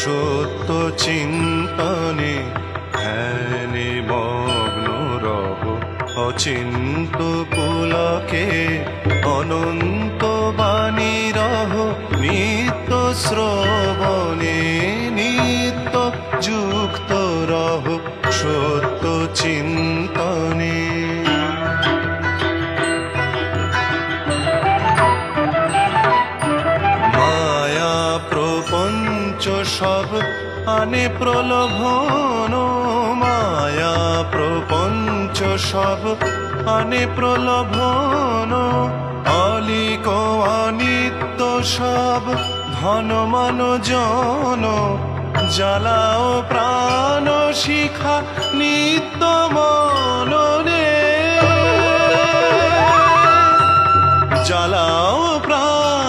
সত্য চিন্তনে ধ্যানে মগ্ন রহ, অচিন্ত পুলকে অনন্ত বাণী রহ, নিত্য শ্রবণে নিত্য যুক্ত রহ সত্য চিন্তনে। মায়া প্রপঞ্চ সব আনে প্রলোভন, মায়া প্রপঞ্চ সব আনে প্রলোভন, অলিক অনিত্য সব ধন মান জন, জ্বালাও প্রাণ শিখা নিত্য মননে, জ্বালাও প্রাণ